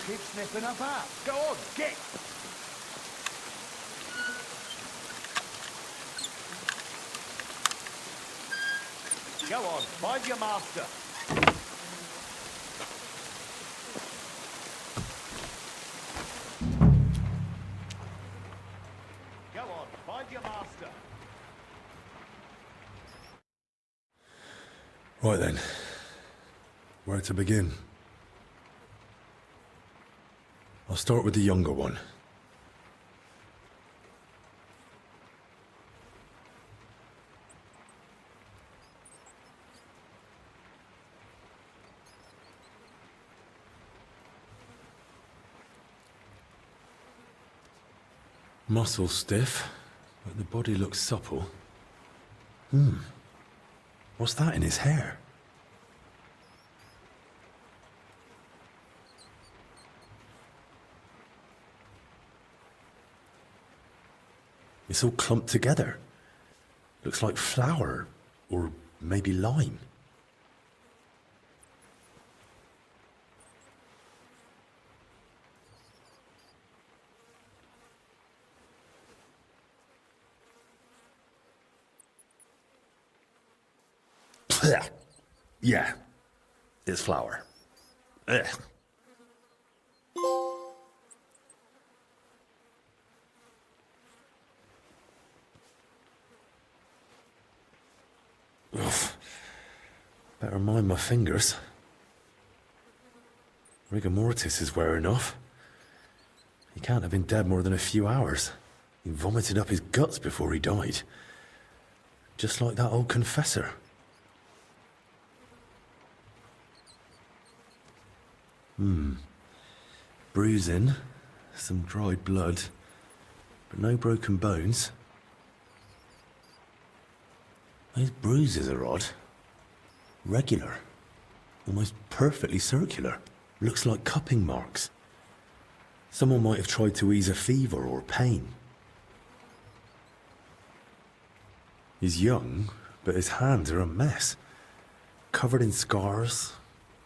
Keep sniffing up out. Go on, get! Go on, find your master. Go on, find your master. Right then. Where to begin? I'll start with the younger one. Muscles stiff, but the body looks supple. What's that in his hair? It's all clumped together. Looks like flour, or maybe lime. Yeah, it's flour. Ugh. Oof. Better mind my fingers. Rigor mortis is wearing off. He can't have been dead more than a few hours. He vomited up his guts before he died. Just like that old confessor. Bruising, some dried blood, but no broken bones. Those bruises are odd. Regular. Almost perfectly circular. Looks like cupping marks. Someone might have tried to ease a fever or pain. He's young, but his hands are a mess. Covered in scars,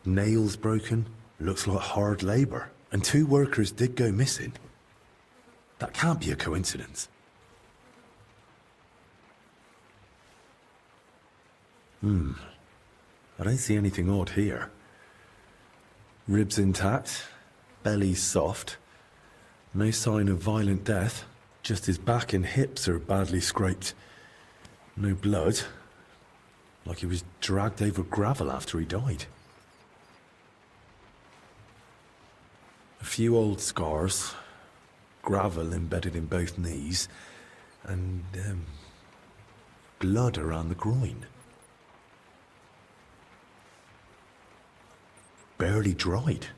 nails broken, looks like hard labor. And 2 workers did go missing. That can't be a coincidence. I don't see anything odd here. Ribs intact, belly soft. No sign of violent death, just his back and hips are badly scraped. No blood, like he was dragged over gravel after he died. A few old scars, gravel embedded in both knees, and blood around the groin. Barely dried.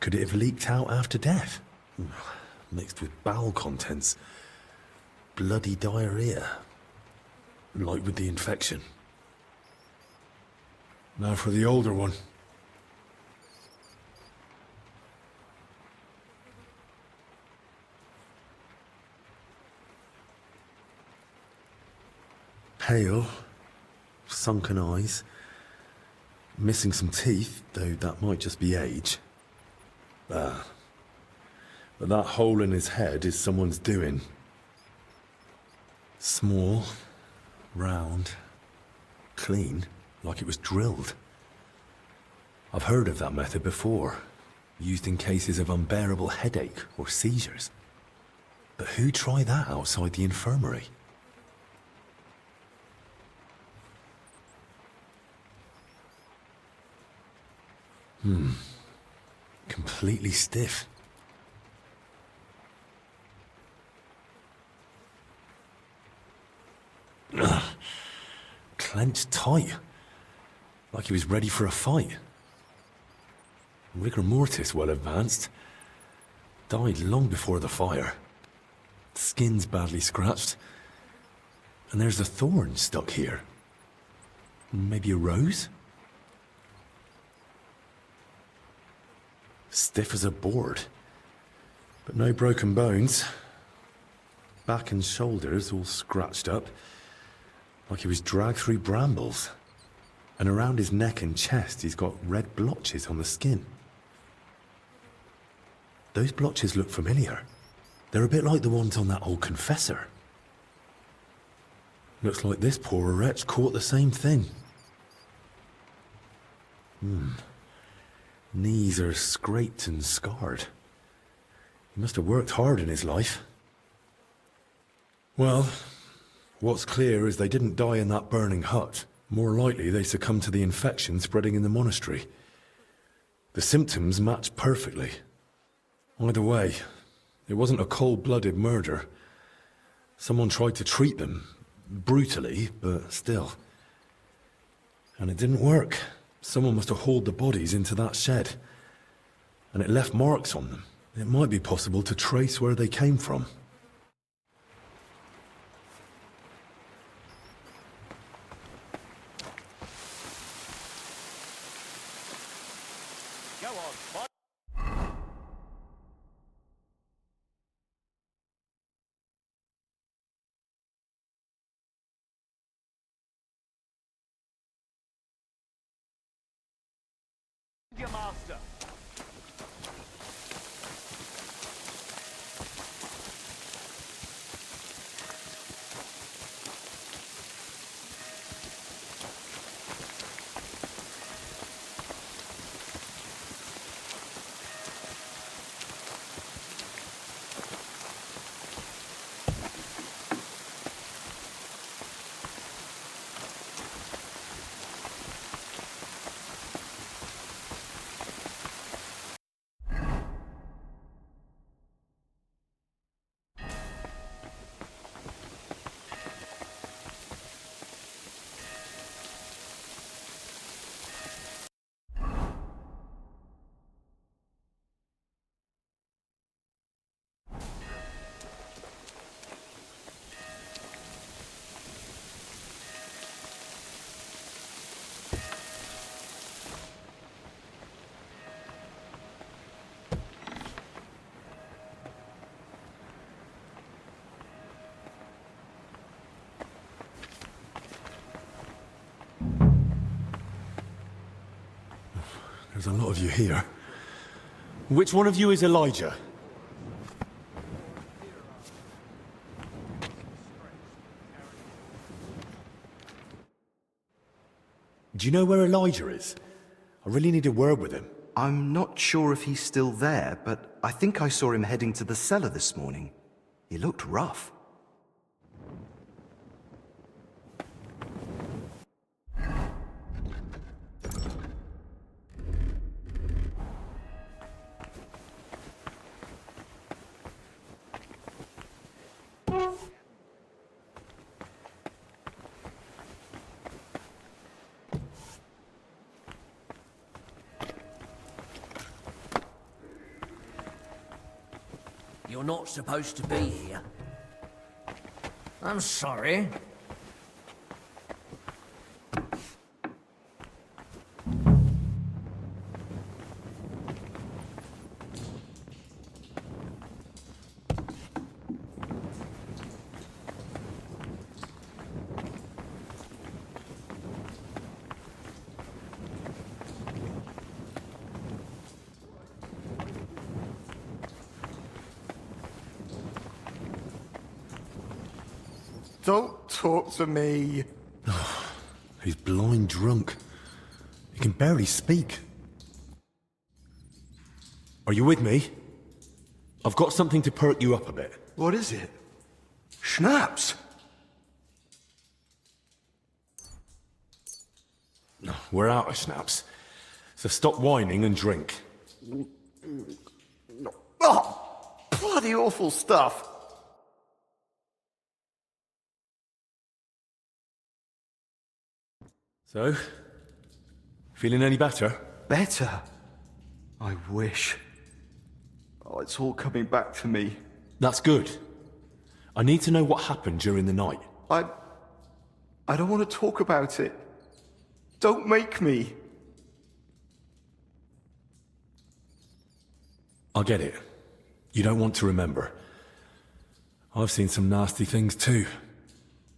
Could it have leaked out after death? Mixed with bowel contents. Bloody diarrhea. Like with the infection. Now for the older one. Pale, sunken eyes, missing some teeth, though that might just be age. But that hole in his head is someone's doing. Small, round, clean, like it was drilled. I've heard of that method before, used in cases of unbearable headache or seizures. But who'd try that outside the infirmary? Completely stiff. Clenched tight. Like he was ready for a fight. Rigor mortis well advanced. Died long before the fire. Skin's badly scratched. And there's a thorn stuck here. Maybe a rose? Stiff as a board. But no broken bones. Back and shoulders all scratched up. Like he was dragged through brambles. And around his neck and chest he's got red blotches on the skin. Those blotches look familiar. They're a bit like the ones on that old confessor. Looks like this poor wretch caught the same thing. Knees are scraped and scarred. He must have worked hard in his life. Well, what's clear is they didn't die in that burning hut. More likely they succumbed to the infection spreading in the monastery. The symptoms match perfectly. Either way, it wasn't a cold-blooded murder. Someone tried to treat them, brutally, but still. And it didn't work. Someone must have hauled the bodies into that shed. And it left marks on them. It might be possible to trace where they came from. Go on, find... your master. There's a lot of you here. Which one of you is Elijah? Do you know where Elijah is? I really need a word with him. I'm not sure if he's still there, but I think I saw him heading to the cellar this morning. He looked rough. You're not supposed to be here. I'm sorry. Don't talk to me. He's blind drunk. He can barely speak. Are you with me? I've got something to perk you up a bit. What is it? Schnapps? No, we're out of schnapps. So stop whining and drink. Oh, bloody awful stuff. So, feeling any better? Better? I wish. Oh, it's all coming back to me. That's good. I need to know what happened during the night. I don't want to talk about it. Don't make me. I get it. You don't want to remember. I've seen some nasty things too.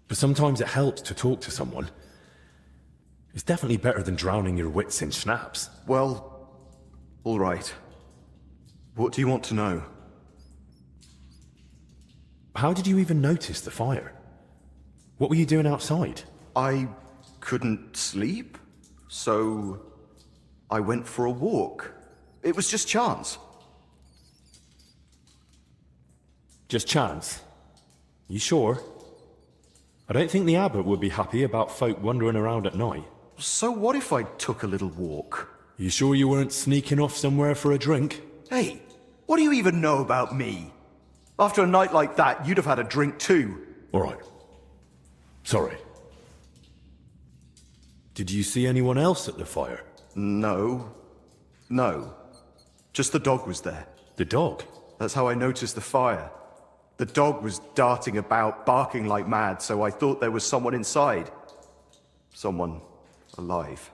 But sometimes it helps to talk to someone. It's definitely better than drowning your wits in schnapps. Well, all right. What do you want to know? How did you even notice the fire? What were you doing outside? I couldn't sleep, so I went for a walk. It was just chance. Just chance? You sure? I don't think the abbot would be happy about folk wandering around at night. So what if I took a little walk? You sure you weren't sneaking off somewhere for a drink? Hey, what do you even know about me? After a night like that, you'd have had a drink too. All right. Sorry. Did you see anyone else at the fire? No. Just the dog was there. The dog? That's how I noticed the fire. The dog was darting about, barking like mad, so I thought there was someone inside. Someone alive.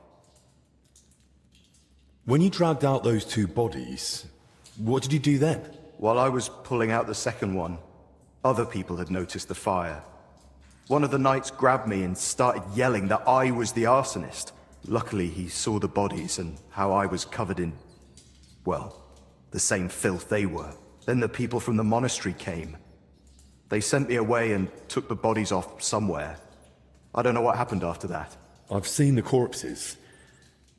When you dragged out those two bodies, what did you do then? While I was pulling out the second one, other people had noticed the fire. One of the knights grabbed me and started yelling that I was the arsonist. Luckily, he saw the bodies and how I was covered in, well, the same filth they were. Then the people from the monastery came. They sent me away and took the bodies off somewhere. I don't know what happened after that. I've seen the corpses,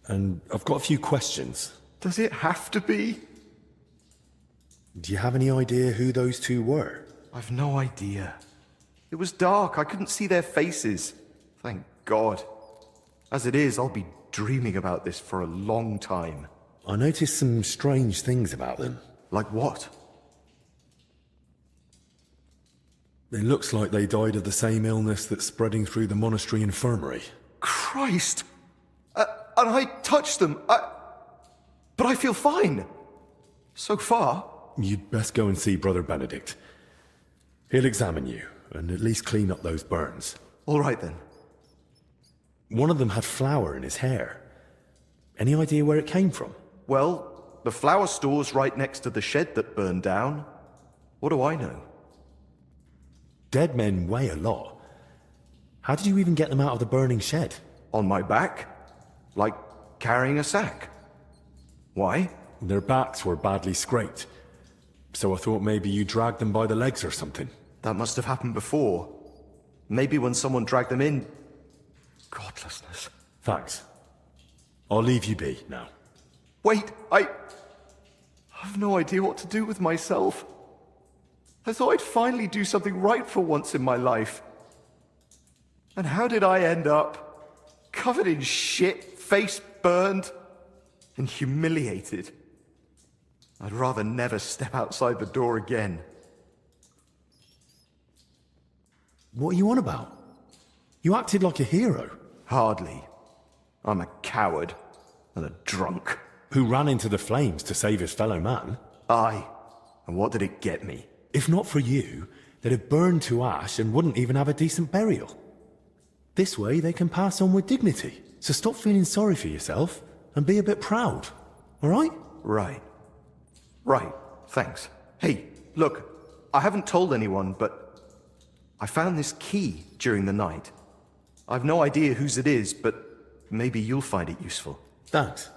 and I've got a few questions. Does it have to be? Do you have any idea who those two were? I've no idea. It was dark. I couldn't see their faces. Thank God. As it is, I'll be dreaming about this for a long time. I noticed some strange things about them. Like what? It looks like they died of the same illness that's spreading through the monastery infirmary. Christ! And I touched them. But I feel fine. So far. You'd best go and see Brother Benedict. He'll examine you, and at least clean up those burns. All right then. One of them had flour in his hair. Any idea where it came from? Well, the flour store's right next to the shed that burned down. What do I know? Dead men weigh a lot. How did you even get them out of the burning shed? On my back? Like carrying a sack. Why? Their backs were badly scraped, so I thought maybe you dragged them by the legs or something. That must have happened before. Maybe when someone dragged them in. Godlessness. Thanks. I'll leave you be now. Wait, I have no idea what to do with myself. I thought I'd finally do something right for once in my life. And how did I end up? Covered in shit, face burned, and humiliated. I'd rather never step outside the door again. What are you on about? You acted like a hero. Hardly. I'm a coward and a drunk. Who ran into the flames to save his fellow man. Aye. And what did it get me? If not for you, they'd have burned to ash and wouldn't even have a decent burial. This way they can pass on with dignity. So stop feeling sorry for yourself and be a bit proud, all right? Right, thanks. Hey, look, I haven't told anyone, but I found this key during the night. I've no idea whose it is, but maybe you'll find it useful. Thanks.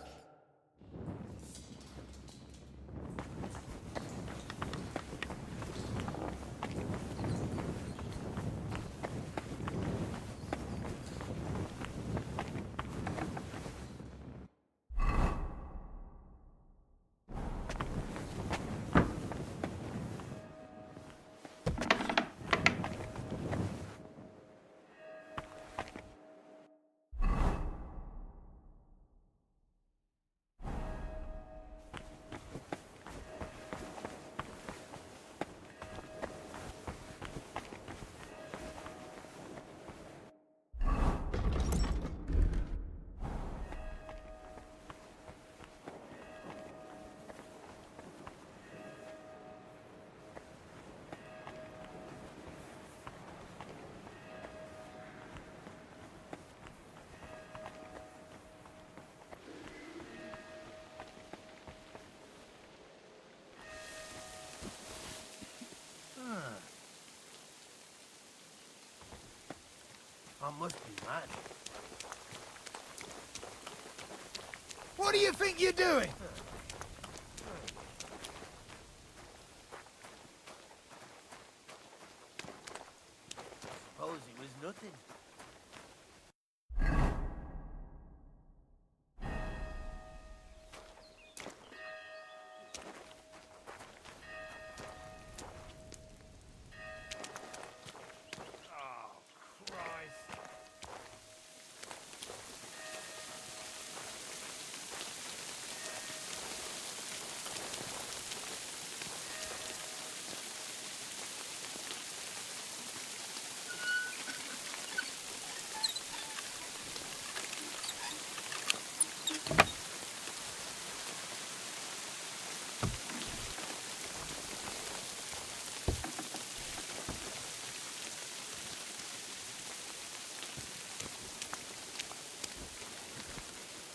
I must be mad. What do you think you're doing?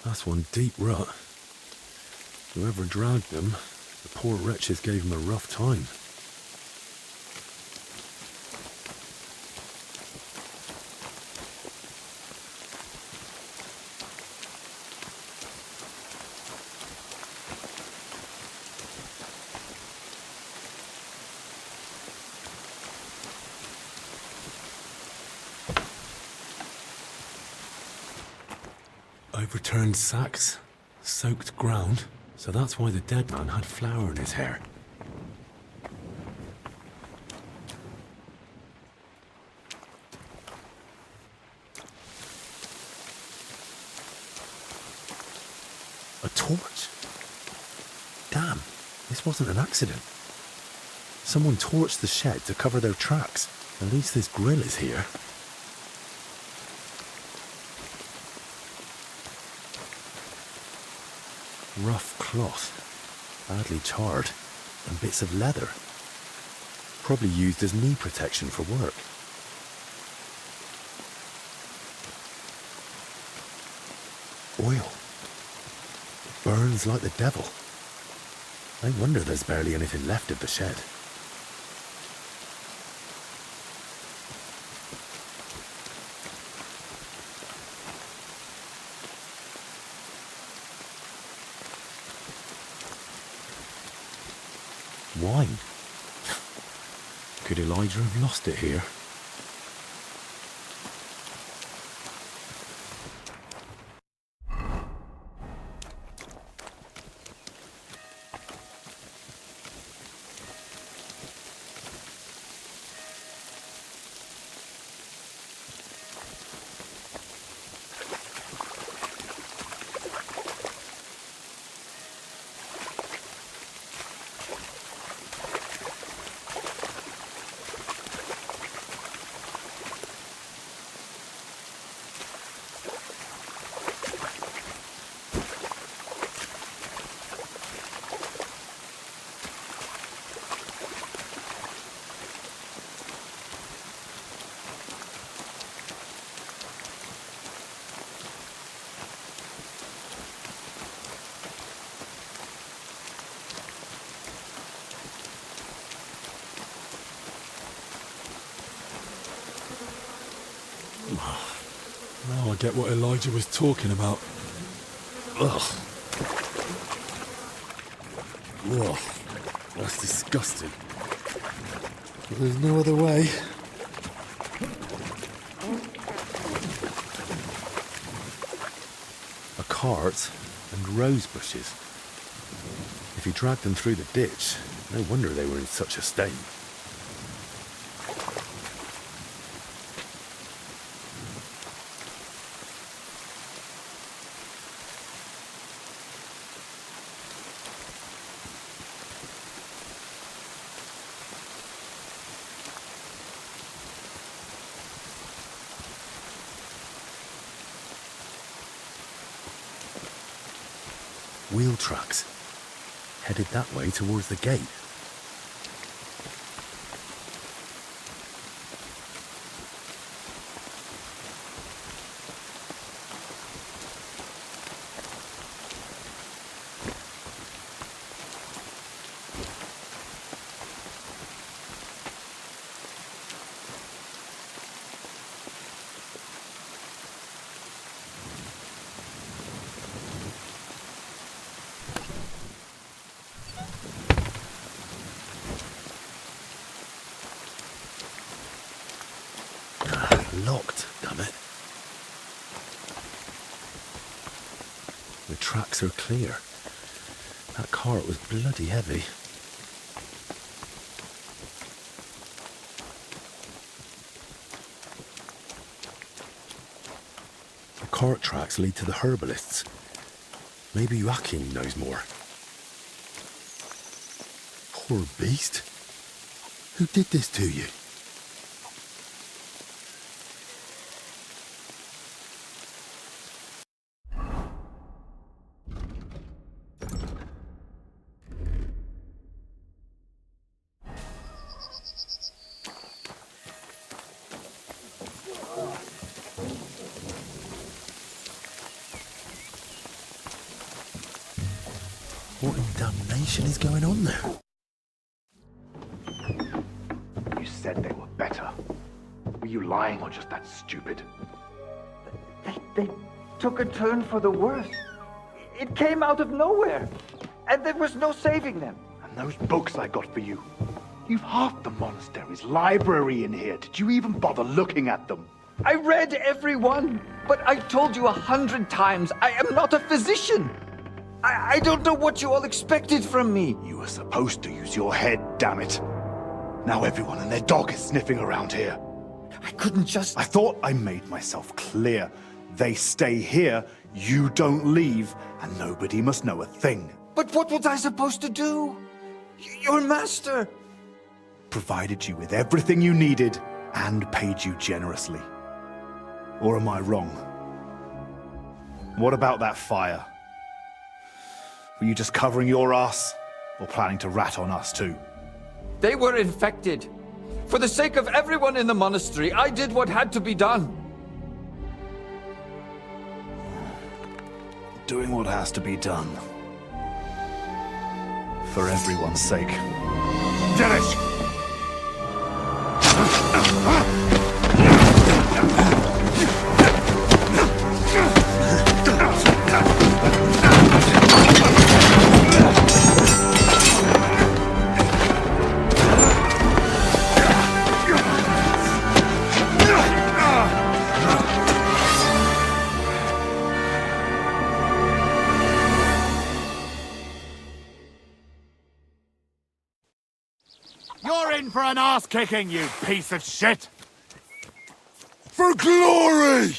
That's one deep rut. Whoever dragged them, the poor wretches gave him a rough time. Overturned sacks, soaked ground, so that's why the dead man had flour in his hair. A torch? Damn, this wasn't an accident. Someone torched the shed to cover their tracks. At least this grill is here. Rough cloth, badly charred, and bits of leather. Probably used as knee protection for work. Oil. Burns like the devil. No wonder there's barely anything left of the shed. Wine. Could Elijah have lost it here? Now I get what Elijah was talking about. Ugh. Ugh. That's disgusting. But there's no other way. A cart and rose bushes. If he dragged them through the ditch, no wonder they were in such a state. Wheel tracks, headed that way towards the gate. Locked, damn it. The tracks are clear. That cart was bloody heavy. The cart tracks lead to the herbalists. Maybe Joachim knows more. Poor beast. Who did this to you? What in damnation is going on there? You said they were better. Were you lying or just that stupid? They took a turn for the worse. It came out of nowhere, and there was no saving them. And those books I got for you. You've half the monastery's library in here. Did you even bother looking at them? I read every one, but I told you 100 times, I am not a physician. I don't know what you all expected from me. You were supposed to use your head, damn it. Now everyone and their dog is sniffing around here. I couldn't just... I thought I made myself clear. They stay here, you don't leave, and nobody must know a thing. But what was I supposed to do? Your master... Provided you with everything you needed, and paid you generously. Or am I wrong? What about that fire? Were you just covering your ass, or planning to rat on us too? They were infected. For the sake of everyone in the monastery, I did what had to be done. Doing what has to be done. For everyone's sake. Dennis! You're in for an ass-kicking, you piece of shit! For glory!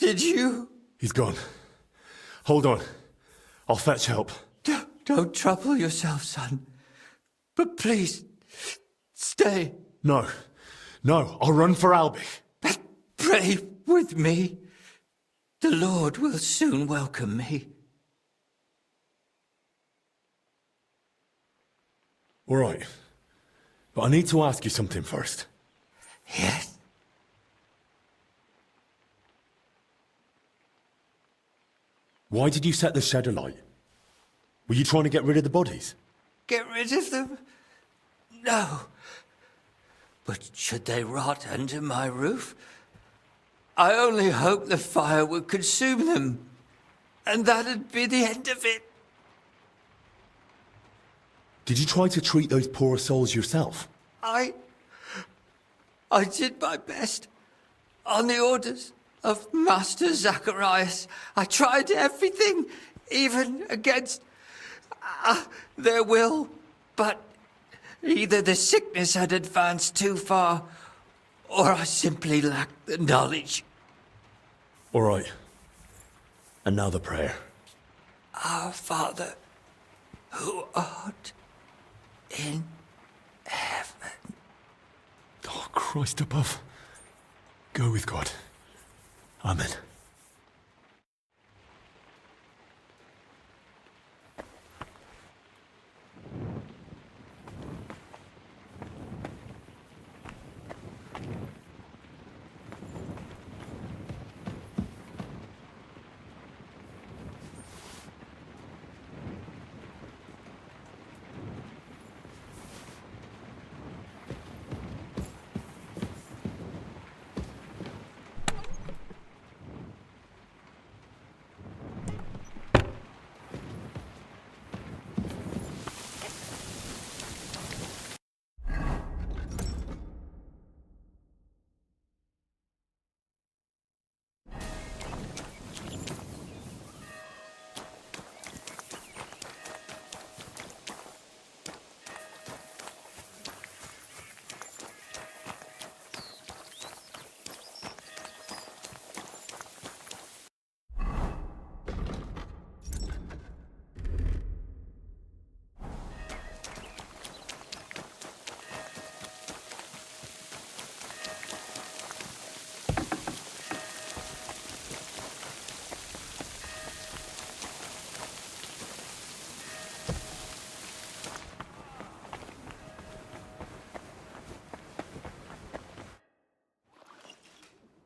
Did you? He's gone. Hold on. I'll fetch help. Don't trouble yourself, son. But please, stay. No. No, I'll run for Albie. But pray with me. The Lord will soon welcome me. All right. But I need to ask you something first. Yes? Why did you set the shed alight? Were you trying to get rid of the bodies? Get rid of them? No. But should they rot under my roof? I only hoped the fire would consume them. And that'd be the end of it. Did you try to treat those poor souls yourself? I did my best. On the orders of Master Zacharias, I tried everything, even against their will. But either the sickness had advanced too far, or I simply lacked the knowledge. All right. And now the prayer. Our Father, who art in heaven. Oh, Christ above. Go with God. Amen.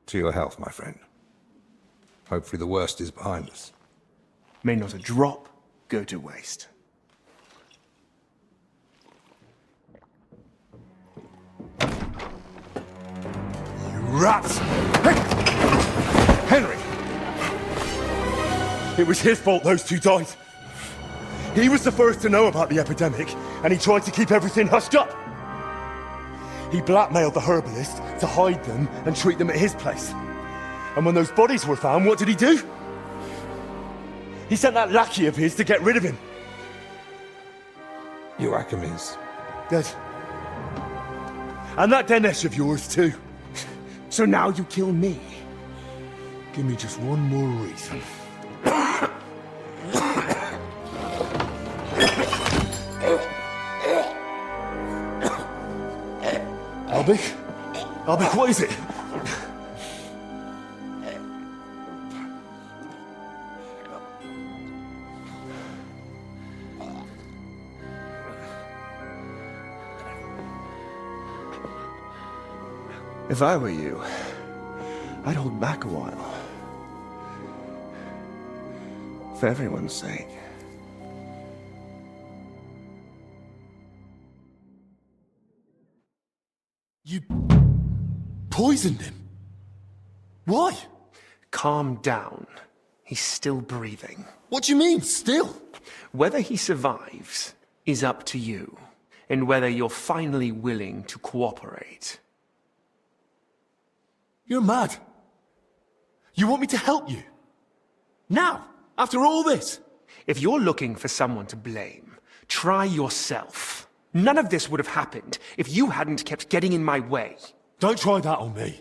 To your health, my friend. Hopefully the worst is behind us. May not a drop go to waste. You rats! Henry! It was his fault those two died. He was the first to know about the epidemic, and he tried to keep everything hushed up. He blackmailed the herbalist to hide them and treat them at his place. And when those bodies were found, what did he do? He sent that lackey of his to get rid of him. Joachim is Dead. And that Dinesh of yours too. So now you kill me. Give me just one more reason. Albik? Albik, what is it? If I were you, I'd hold back a while. For everyone's sake. You poisoned him? Why? Calm down. He's still breathing. What do you mean, still? Whether he survives is up to you, and whether you're finally willing to cooperate. You're mad. You want me to help you? Now, after all this? If you're looking for someone to blame, try yourself. None of this would have happened if you hadn't kept getting in my way. Don't try that on me.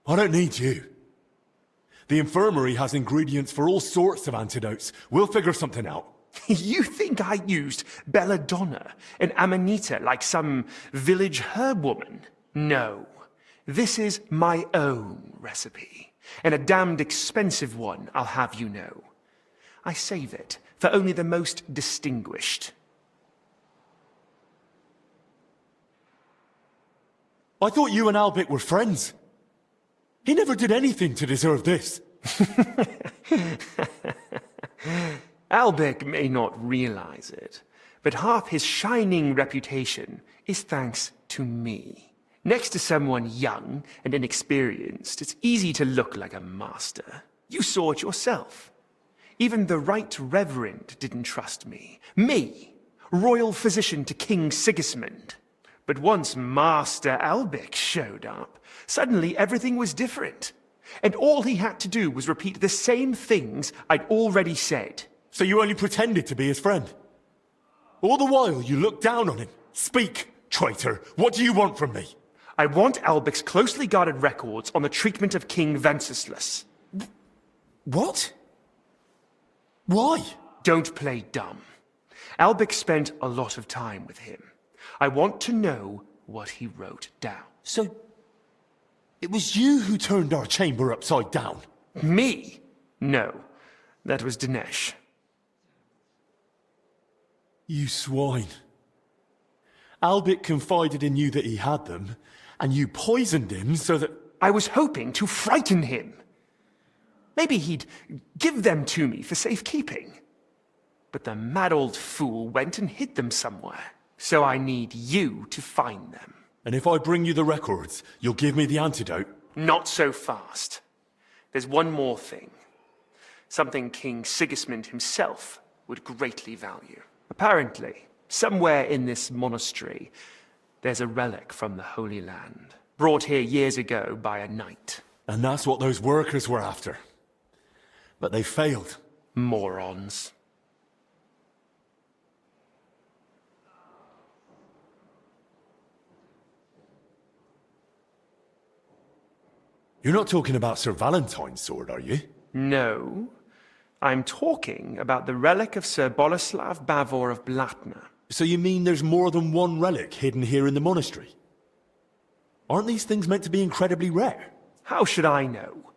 I don't need you. The infirmary has ingredients for all sorts of antidotes. We'll figure something out. You think I used belladonna and amanita like some village herb woman? No. This is my own recipe, and a damned expensive one, I'll have you know. I save it for only the most distinguished. I thought you and Albik were friends. He never did anything to deserve this. Albik may not realize it, but half his shining reputation is thanks to me. Next to someone young and inexperienced, it's easy to look like a master. You saw it yourself. Even the Right Reverend didn't trust me. Me, royal physician to King Sigismund. But once Master Albik showed up, suddenly everything was different. And all he had to do was repeat the same things I'd already said. So you only pretended to be his friend? All the while you looked down on him. Speak, traitor. What do you want from me? I want Albik's closely guarded records on the treatment of King Wenceslas. What? Why? Don't play dumb. Albik spent a lot of time with him. I want to know what he wrote down. So, it was you who turned our chamber upside down? Me? No, that was Dinesh. You swine. Albik confided in you that he had them, and you poisoned him so that... I was hoping to frighten him. Maybe he'd give them to me for safekeeping. But the mad old fool went and hid them somewhere. So I need you to find them. And if I bring you the records, you'll give me the antidote? Not so fast. There's one more thing. Something King Sigismund himself would greatly value. Apparently, somewhere in this monastery, there's a relic from the Holy Land, brought here years ago by a knight. And that's what those workers were after. But they failed. Morons. You're not talking about Sir Valentine's sword, are you? No. I'm talking about the relic of Sir Boleslav Bavor of Blatna. So you mean there's more than one relic hidden here in the monastery? Aren't these things meant to be incredibly rare? How should I know?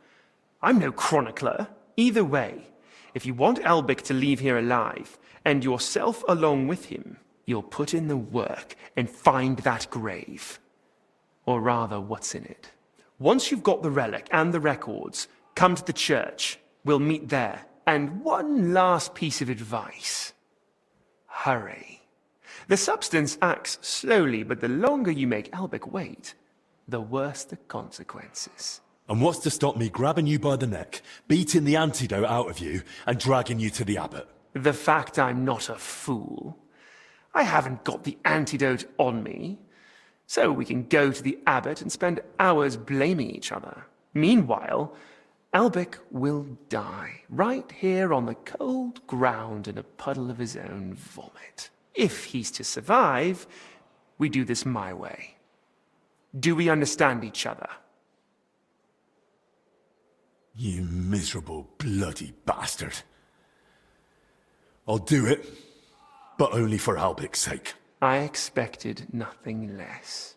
I'm no chronicler. Either way, if you want Albik to leave here alive, and yourself along with him, You'll put in the work and find that grave. Or rather, what's in it. Once you've got the relic and the records, come to the church. We'll meet there. And one last piece of advice. Hurry. The substance acts slowly, but the longer you make Albic wait, the worse the consequences. And what's to stop me grabbing you by the neck, beating the antidote out of you, and dragging you to the abbot? The fact I'm not a fool. I haven't got the antidote on me, so we can go to the abbot and spend hours blaming each other. Meanwhile, Albic will die, right here on the cold ground in a puddle of his own vomit. If he's to survive, we do this my way. Do we understand each other? You miserable bloody bastard. I'll do it, but only for Albic's sake. I expected nothing less.